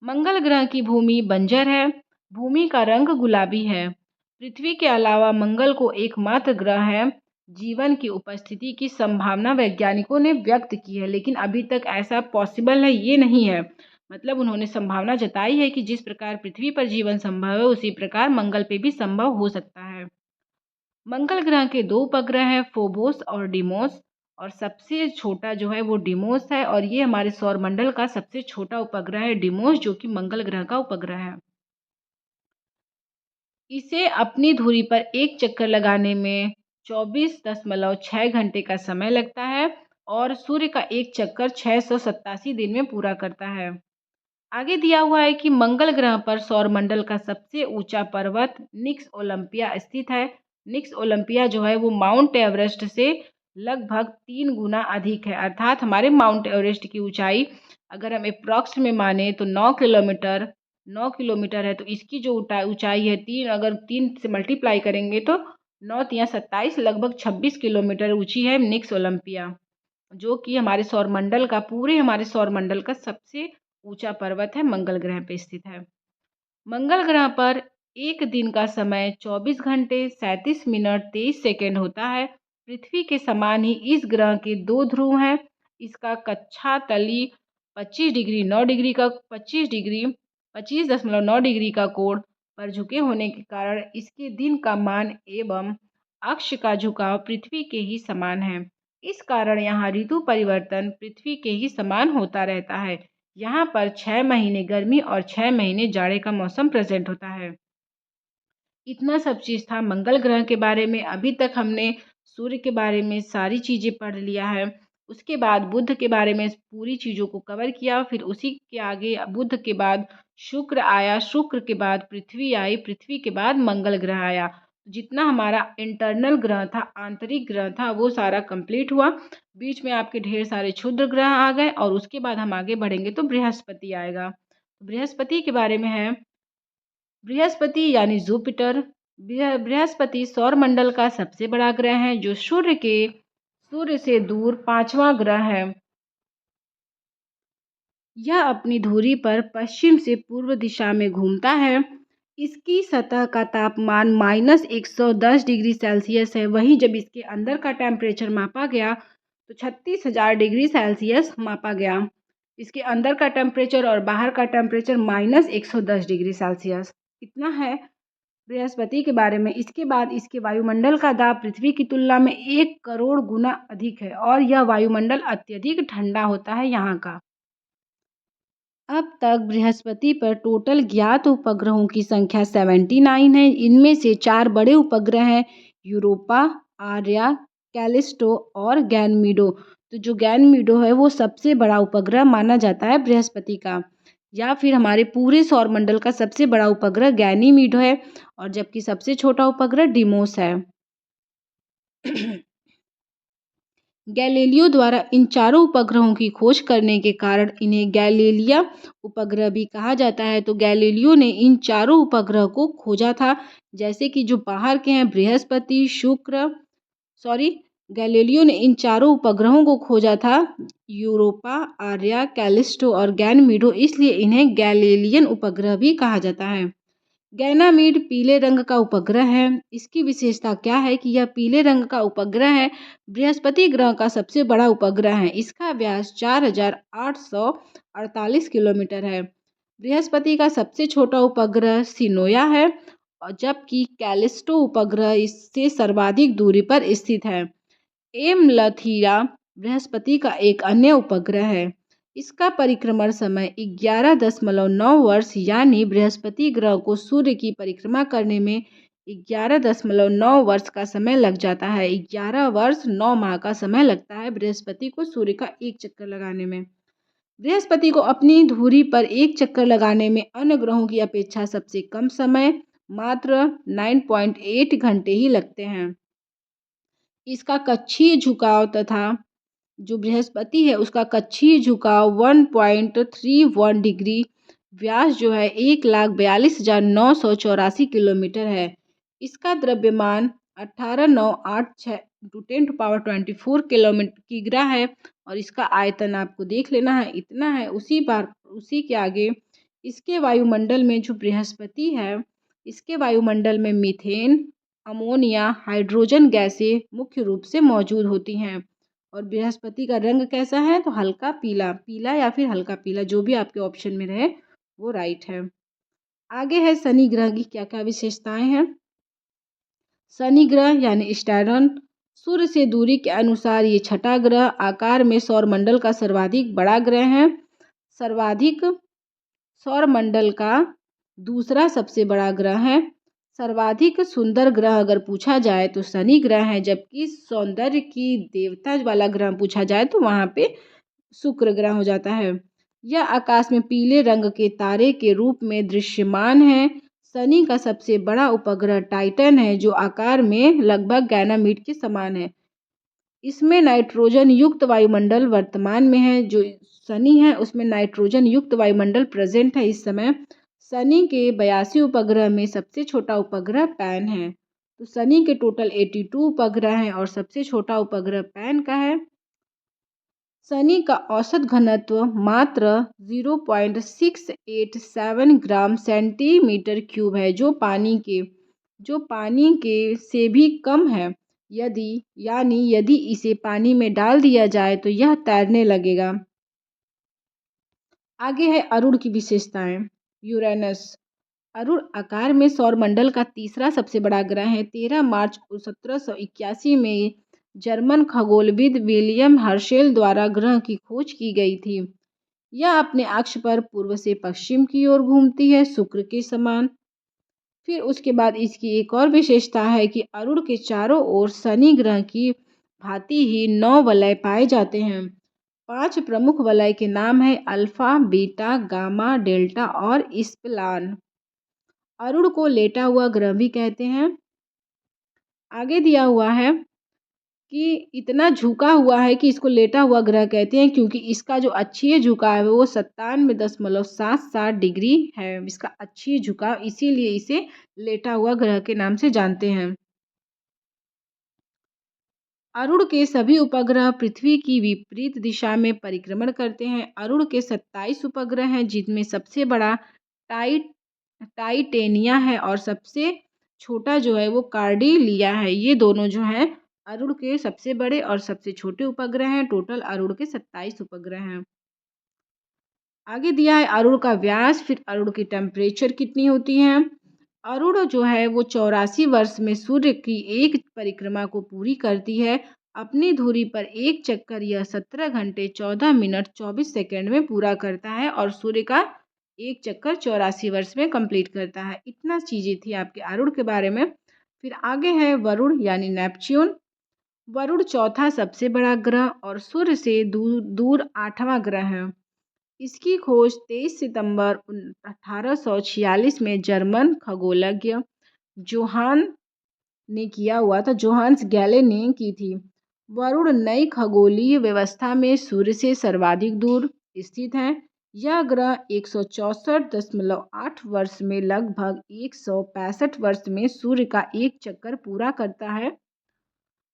मंगल ग्रह की भूमि बंजर है। भूमि का रंग गुलाबी है। पृथ्वी के अलावा मंगल को एकमात्र ग्रह है जीवन की उपस्थिति की संभावना वैज्ञानिकों ने व्यक्त की है, लेकिन अभी तक ऐसा पॉसिबल है ये नहीं है। मतलब उन्होंने संभावना जताई है कि जिस प्रकार पृथ्वी पर जीवन संभव है उसी प्रकार मंगल पे भी संभव हो सकता है। मंगल ग्रह के दो उपग्रह हैं, फोबोस और डिमोस। और सबसे छोटा जो है वो डिमोस है, और ये हमारे सौरमंडल का सबसे छोटा उपग्रह है डिमोस, जो कि मंगल ग्रह का उपग्रह है। इसे अपनी धुरी पर एक चक्कर लगाने में 24.6 घंटे का समय लगता है और सूर्य का एक चक्कर 687 दिन में पूरा करता है। आगे दिया हुआ है कि मंगल ग्रह पर सौरमंडल का सबसे ऊंचा पर्वत निक्स ओलंपिया स्थित है। निक्स ओलंपिया जो है वो माउंट एवरेस्ट से लगभग 3 गुना अधिक है। अर्थात हमारे माउंट एवरेस्ट की ऊंचाई अगर हम अप्रॉक्स में माने तो 9 किलोमीटर है, तो इसकी जो ऊंचाई है अगर 3 से मल्टीप्लाई करेंगे तो 9 × 3 = 27, लगभग 26 किलोमीटर ऊंची है निक्स ओलंपिया, जो कि हमारे सौरमंडल का सबसे ऊंचा पर्वत है, मंगल ग्रह पे स्थित है। मंगल ग्रह पर एक दिन का समय 24 घंटे 37 मिनट 23 सेकेंड होता है। पृथ्वी के समान ही इस ग्रह के 2 ध्रुव हैं। इसका कक्षा तली 25.9 डिग्री का कोण पर झुके होने के कारण इसके दिन का मान एवं अक्ष का झुकाव पृथ्वी के ही समान है। इस कारण यहाँ ऋतु परिवर्तन पृथ्वी के ही समान होता रहता है। यहाँ पर 6 महीने गर्मी और 6 महीने जाड़े का मौसम प्रेजेंट होता है। इतना सब चीज़ था मंगल ग्रह के बारे में। अभी तक हमने सूर्य के बारे में सारी चीज़ें पढ़ लिया है। उसके बाद बुध के बारे में पूरी चीज़ों को कवर किया। फिर उसी के आगे बुध के बाद शुक्र आया, शुक्र के बाद पृथ्वी आई, पृथ्वी के बाद मंगल ग्रह आया। जितना हमारा इंटरनल ग्रह था, आंतरिक ग्रह था, वो सारा कंप्लीट हुआ। बीच में आपके ढेर सारे क्षुद्र ग्रह आ गए और उसके बाद हम आगे बढ़ेंगे तो बृहस्पति आएगा। बृहस्पति के बारे में है, बृहस्पति यानी जुपिटर। बृहस्पति सौरमंडल का सबसे बड़ा ग्रह है जो सूर्य से दूर 5वां ग्रह है। यह अपनी धुरी पर पश्चिम से पूर्व दिशा में घूमता है। इसकी सतह का तापमान -110 डिग्री सेल्सियस है। वहीं जब इसके अंदर का टेम्परेचर मापा गया तो 36,000 डिग्री सेल्सियस मापा गया। इसके अंदर का टेम्परेचर और बाहर का टेम्परेचर -110 डिग्री सेल्सियस इतना है। बृहस्पति के बारे में। इसके बाद इसके वायुमंडल का दाब पृथ्वी की तुलना में 1 करोड़ गुना अधिक है और यह वायुमंडल अत्यधिक ठंडा होता है यहाँ का। अब तक बृहस्पति पर टोटल ज्ञात उपग्रहों की संख्या 79 है। इनमें से 4 बड़े उपग्रह हैं, यूरोपा, आर्या, कैलिस्टो और गैनमीडो। तो जो गैनमीडो है वो सबसे बड़ा उपग्रह माना जाता है बृहस्पति का, या फिर हमारे पूरे सौरमंडल का सबसे बड़ा उपग्रह गैनीमीडो है, और जबकि सबसे छोटा उपग्रह डिमोस है। गैलीलियो द्वारा इन चारों उपग्रहों की खोज करने के कारण इन्हें गैलीलिया उपग्रह भी कहा जाता है। तो गैलीलियो ने इन चारों उपग्रह को खोजा था, जैसे कि जो बाहर के हैं बृहस्पति, शुक्र, सॉरी, गैलीलियो ने इन चारों उपग्रहों को खोजा था, यूरोपा, आर्या, कैलिस्टो और गैनमीडो, इसलिए इन्हें गैलीलियन उपग्रह भी कहा जाता है। गैनामीड पीले रंग का उपग्रह है। इसकी विशेषता क्या है कि यह पीले रंग का उपग्रह है, बृहस्पति ग्रह का सबसे बड़ा उपग्रह है। इसका व्यास 4848 किलोमीटर है। बृहस्पति का सबसे छोटा उपग्रह सिनोया है, और जबकि कैलिस्टो उपग्रह इससे सर्वाधिक दूरी पर स्थित है। एम लथीरा बृहस्पति का एक अन्य उपग्रह है। इसका परिक्रमण समय 11.9 वर्ष, यानी बृहस्पति ग्रह को सूर्य की परिक्रमा करने में 11.9 वर्ष का समय लग जाता है। 11 वर्ष 9 माह का समय लगता है बृहस्पति को सूर्य का एक चक्कर लगाने में। बृहस्पति को अपनी धुरी पर एक चक्कर लगाने में अन्य ग्रहों की अपेक्षा सबसे कम समय, मात्र 9.8 घंटे ही लगते हैं। इसका कक्षीय झुकाव तथा जो बृहस्पति है उसका कक्षीय झुकाव 1.31 डिग्री, व्यास जो है 1,42,984 किलोमीटर है। इसका द्रव्यमान 18,986 × 10⁻24 किलोग्राम है, और इसका आयतन आपको देख लेना है, इतना है। उसी के आगे इसके वायुमंडल में जो बृहस्पति है, इसके वायुमंडल में मीथेन, अमोनिया, हाइड्रोजन गैसें मुख्य रूप से मौजूद होती हैं। और बृहस्पति का रंग कैसा है? तो हल्का पीला, पीला या फिर हल्का पीला, जो भी आपके ऑप्शन में रहे वो राइट है। आगे है शनि ग्रह की क्या क्या विशेषताएं हैं। शनि ग्रह यानी स्टैरन, सूर्य से दूरी के अनुसार ये छठा ग्रह, आकार में सौरमंडल का सर्वाधिक बड़ा ग्रह है, सर्वाधिक सौरमंडल का दूसरा सबसे बड़ा ग्रह है। सर्वाधिक सुंदर ग्रह अगर पूछा जाए तो शनि ग्रह है, जबकि सौंदर्य की देवता वाला ग्रह पूछा जाए तो वहाँ पे शुक्र ग्रह हो जाता है। यह आकाश में पीले रंग के तारे के रूप में दृश्यमान है। शनि का सबसे बड़ा उपग्रह टाइटन है, जो आकार में लगभग गैनामीड के समान है। इसमें नाइट्रोजन युक्त वायुमंडल वर्तमान में है। जो शनि है उसमें नाइट्रोजन युक्त वायुमंडल प्रेजेंट है इस समय। शनि के 82 उपग्रह में सबसे छोटा उपग्रह पैन है। तो शनि के टोटल 82 उपग्रह हैं और सबसे छोटा उपग्रह पैन का है। शनि का औसत घनत्व मात्र 0.687 ग्राम सेंटीमीटर क्यूब है, जो पानी के से भी कम है। यदि इसे पानी में डाल दिया जाए तो यह तैरने लगेगा। आगे है अरुण की विशेषताएं। यूरेनस, अरुण आकार में सौरमंडल का तीसरा सबसे बड़ा ग्रह है। 13 मार्च 1781 में जर्मन खगोलविद विलियम हर्शेल द्वारा ग्रह की खोज की गई थी। यह अपने अक्ष पर पूर्व से पश्चिम की ओर घूमती है, शुक्र के समान। फिर उसके बाद इसकी एक और विशेषता है कि अरुण के चारों ओर शनि ग्रह की भांति ही 9 वलय पाए जाते हैं। 5 प्रमुख वलय के नाम है अल्फा, बीटा, गामा, डेल्टा और स्पिलान। अरुण को लेटा हुआ ग्रह भी कहते हैं। आगे दिया हुआ है कि इतना झुका हुआ है कि इसको लेटा हुआ ग्रह कहते हैं, क्योंकि इसका जो अक्षीय झुकाव है वो 97.77 डिग्री है। इसका अक्षीय झुकाव, इसीलिए इसे लेटा हुआ ग्रह के नाम से जानते हैं। अरुण के सभी उपग्रह पृथ्वी की विपरीत दिशा में परिक्रमण करते हैं। अरुण के 27 उपग्रह हैं, जिनमें सबसे बड़ा टाइटेनिया है और सबसे छोटा जो है वो कार्डिलिया है। ये दोनों जो हैं अरुण के सबसे बड़े और सबसे छोटे उपग्रह हैं। टोटल अरुण के 27 उपग्रह हैं। आगे दिया है अरुण का व्यास, फिर अरुण की टेम्परेचर कितनी होती है। अरुण जो है वो 84 वर्ष में सूर्य की एक परिक्रमा को पूरी करती है। अपनी धुरी पर एक चक्कर यह 17 घंटे 14 मिनट 24 सेकंड में पूरा करता है और सूर्य का एक चक्कर 84 वर्ष में कंप्लीट करता है। इतना चीज़ें थी आपके अरुण के बारे में। फिर आगे है वरुण यानी नेपच्यून। वरुण चौथा सबसे बड़ा ग्रह और सूर्य से दूर दूर 8वां ग्रह है। इसकी खोज 23 सितंबर 1846 में जर्मन खगोलज्ञ जोहान ने किया हुआ था, जोहान्स गैले ने की थी। वरुण नई खगोलीय व्यवस्था में सूर्य से सर्वाधिक दूर स्थित है। यह ग्रह 164.8 वर्ष में लगभग 165 वर्ष में सूर्य का एक चक्कर पूरा करता है।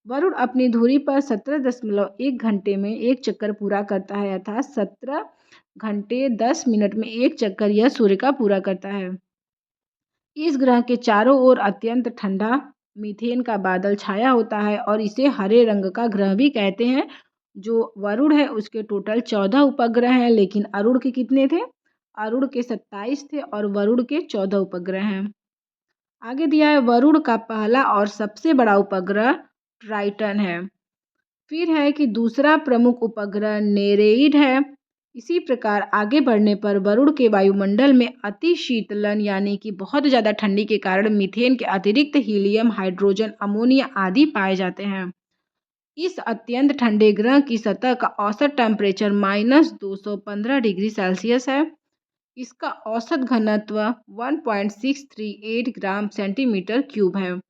वरुण अपनी धुरी पर 17.1 घंटे में एक चक्कर पूरा करता है, अर्थात 17 घंटे 10 मिनट में एक चक्कर यह सूर्य का पूरा करता है। इस ग्रह के चारों ओर अत्यंत ठंडा मीथेन का बादल छाया होता है और इसे हरे रंग का ग्रह भी कहते हैं। जो वरुण है उसके टोटल 14 उपग्रह हैं, लेकिन अरुण के कितने थे? अरुण के 27 थे और वरुण के 14 उपग्रह हैं। आगे दिया है वरुण का पहला और सबसे बड़ा उपग्रह ट्राइटन है। फिर है कि दूसरा प्रमुख उपग्रह नेरेइड है। इसी प्रकार आगे बढ़ने पर वरुण के वायुमंडल में अति शीतलन यानी कि बहुत ज़्यादा ठंडी के कारण मीथेन के अतिरिक्त हीलियम, हाइड्रोजन, अमोनिया आदि पाए जाते हैं। इस अत्यंत ठंडे ग्रह की सतह का औसत टेम्परेचर -215 डिग्री सेल्सियस है। इसका औसत घनत्व 1.638 ग्राम सेंटीमीटर क्यूब है।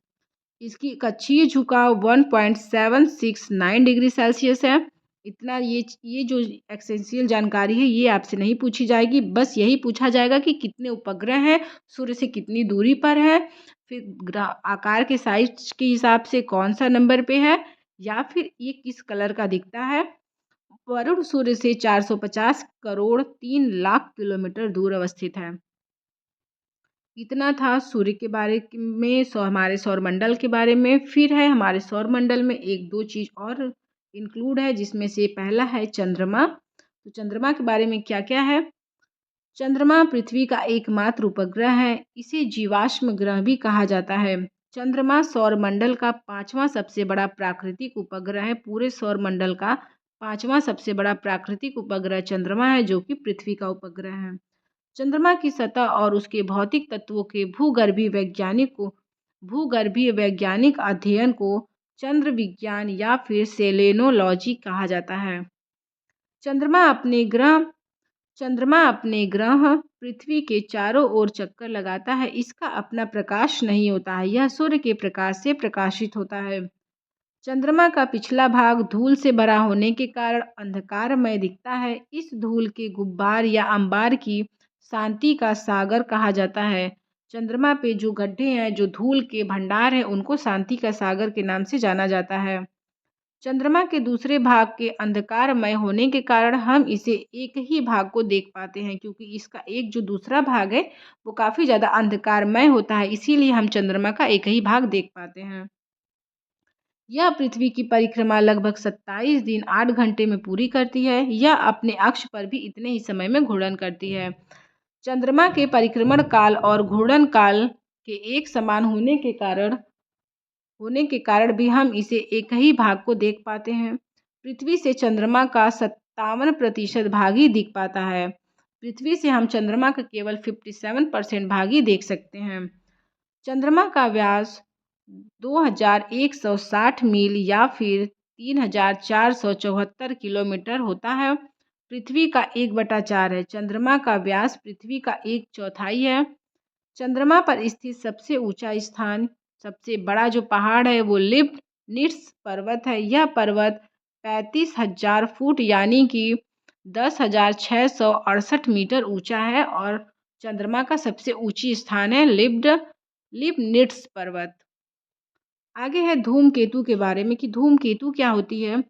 इसकी कक्षीय झुकाव 1.769 डिग्री सेल्सियस है। इतना ये जो एसेंशियल जानकारी है ये आपसे नहीं पूछी जाएगी, बस यही पूछा जाएगा कि कितने उपग्रह हैं, सूर्य से कितनी दूरी पर है, फिर ग्रह आकार के साइज के हिसाब से कौन सा नंबर पे है, या फिर ये किस कलर का दिखता है। वरुण सूर्य से 450 करोड़ 3 लाख किलोमीटर दूर अवस्थित है। इतना था सूर्य के बारे में, हमारे सौरमंडल के बारे में। फिर है हमारे सौरमंडल में एक दो चीज़ और इंक्लूड है, जिसमें से पहला है चंद्रमा। तो चंद्रमा के बारे में क्या क्या है? चंद्रमा पृथ्वी का एकमात्र उपग्रह है। इसे जीवाश्म ग्रह भी कहा जाता है। चंद्रमा सौरमंडल का 5वां सबसे बड़ा प्राकृतिक उपग्रह है। पूरे सौरमंडल का 5वां सबसे बड़ा प्राकृतिक उपग्रह चंद्रमा है, जो कि पृथ्वी का उपग्रह है। चंद्रमा की सतह और उसके भौतिक तत्वों के भूगर्भीय वैज्ञानिक अध्ययन को चंद्र विज्ञान या फिर सेलेनोलॉजी कहा जाता है। चंद्रमा अपने ग्रह पृथ्वी के चारों ओर चक्कर लगाता है। इसका अपना प्रकाश नहीं होता है, यह सूर्य के प्रकाश से प्रकाशित होता है। चंद्रमा का पिछला भाग धूल से भरा होने के कारण अंधकारमय दिखता है। इस धूल के गुब्बार या अंबार की शांति का सागर कहा जाता है। चंद्रमा पे जो गड्ढे हैं, जो धूल के भंडार हैं, उनको शांति का सागर के नाम से जाना जाता है। चंद्रमा के दूसरे भाग के अंधकारमय होने के कारण हम इसे एक ही भाग को देख पाते हैं, क्योंकि इसका एक जो दूसरा भाग है वो काफ़ी ज़्यादा अंधकारमय होता है, इसीलिए हम चंद्रमा का एक ही भाग देख पाते हैं। यह पृथ्वी की परिक्रमा लगभग 27 दिन 8 घंटे में पूरी करती है। यह अपने अक्ष पर भी इतने ही समय में घूर्णन करती है। चंद्रमा के परिक्रमण काल और घूर्णन काल के एक समान होने के कारण भी हम इसे एक ही भाग को देख पाते हैं। पृथ्वी से चंद्रमा का 57% भाग ही दिख पाता है। पृथ्वी से हम चंद्रमा का केवल 57% भाग ही देख सकते हैं। चंद्रमा का व्यास 2160 मील या फिर 3474 किलोमीटर होता है। पृथ्वी का 1/4 है। चंद्रमा का व्यास पृथ्वी का 1/4 है। चंद्रमा पर स्थित सबसे बड़ा जो पहाड़ है वो लिप्निट्स पर्वत है। यह पर्वत 35,000 फुट यानी कि 10,668 मीटर ऊंचा है और चंद्रमा का सबसे ऊंची स्थान है लिप्निट्स पर्वत। आगे है धूमकेतु के बारे में कि धूमकेतु क्या होती है।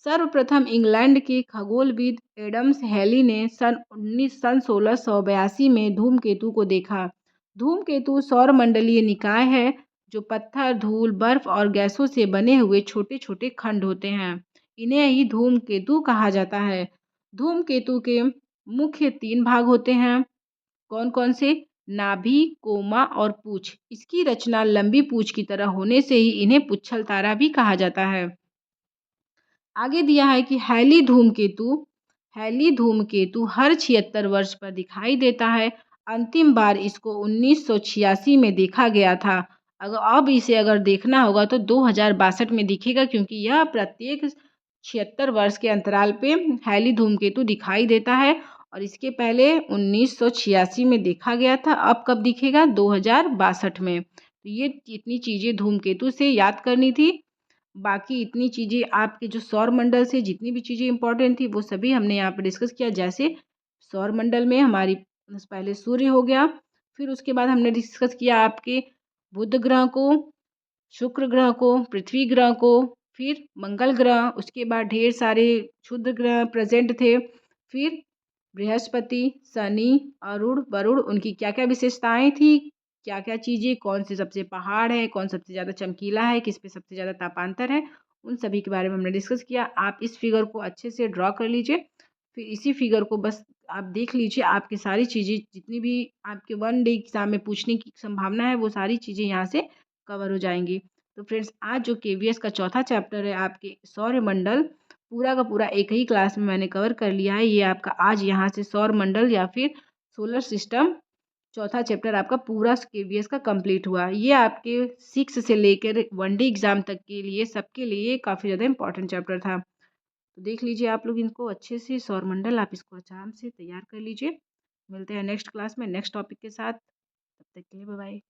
सर्वप्रथम इंग्लैंड के खगोलविद एडम्स हेली ने सन 1682 में धूमकेतु को देखा। धूमकेतु सौरमंडलीय निकाय है, जो पत्थर, धूल, बर्फ और गैसों से बने हुए छोटे छोटे खंड होते हैं। इन्हें ही धूमकेतु कहा जाता है। धूमकेतु के मुख्य 3 भाग होते हैं। कौन कौन से? नाभि, कोमा और पूँछ। इसकी रचना लंबी पूँछ की तरह होने से ही इन्हें पुच्छल तारा भी कहा जाता है। आगे दिया है कि हैली धूमकेतु हर 76 वर्ष पर दिखाई देता है। अंतिम बार इसको 1986 में देखा गया था। अब इसे अगर देखना होगा तो 2062 में दिखेगा, क्योंकि यह प्रत्येक 76 वर्ष के अंतराल पे हैली धूमकेतु दिखाई देता है और इसके पहले 1986 में देखा गया था। अब कब दिखेगा? 2062 में। तो ये इतनी चीज़ें धूमकेतु से याद करनी थी। बाकी इतनी चीज़ें आपके जो सौरमंडल से जितनी भी चीज़ें इम्पोर्टेंट थी वो सभी हमने यहाँ पे डिस्कस किया। जैसे सौरमंडल में हमारी पहले सूर्य हो गया, फिर उसके बाद हमने डिस्कस किया आपके बुध ग्रह को, शुक्र ग्रह को, पृथ्वी ग्रह को, फिर मंगल ग्रह, उसके बाद ढेर सारे क्षुद्र ग्रह प्रेजेंट थे। फिर बृहस्पति, शनि, अरुण, वरुण, उनकी क्या-क्या विशेषताएँ थी, क्या-क्या चीज़ें, कौन से सबसे पहाड़ है, कौन सबसे ज़्यादा चमकीला है, किस पे सबसे ज़्यादा तापांतर है, उन सभी के बारे में हमने डिस्कस किया। आप इस फिगर को अच्छे से ड्रॉ कर लीजिए। फिर इसी फिगर को बस आप देख लीजिए, आपकी सारी चीज़ें जितनी भी आपके वन डे एग्ज़ाम में पूछने की संभावना है, वो सारी चीज़ें यहाँ से कवर हो जाएँगी। तो फ्रेंड्स, आज जो केवीएस का चौथा चैप्टर है आपके सौरमंडल, पूरा का पूरा एक ही क्लास में मैंने कवर कर लिया है। ये आपका आज यहाँ से सौरमंडल या फिर सोलर सिस्टम चौथा चैप्टर आपका पूरा केवीएस का कंप्लीट हुआ। ये आपके 6 से लेकर वन डे एग्ज़ाम तक के लिए सबके लिए काफ़ी ज़्यादा इंपॉर्टेंट चैप्टर था। तो देख लीजिए आप लोग इनको अच्छे से, सौरमंडल आप इसको आराम से तैयार कर लीजिए। मिलते हैं नेक्स्ट क्लास में नेक्स्ट टॉपिक के साथ। तब तक के लिए बाय बाय।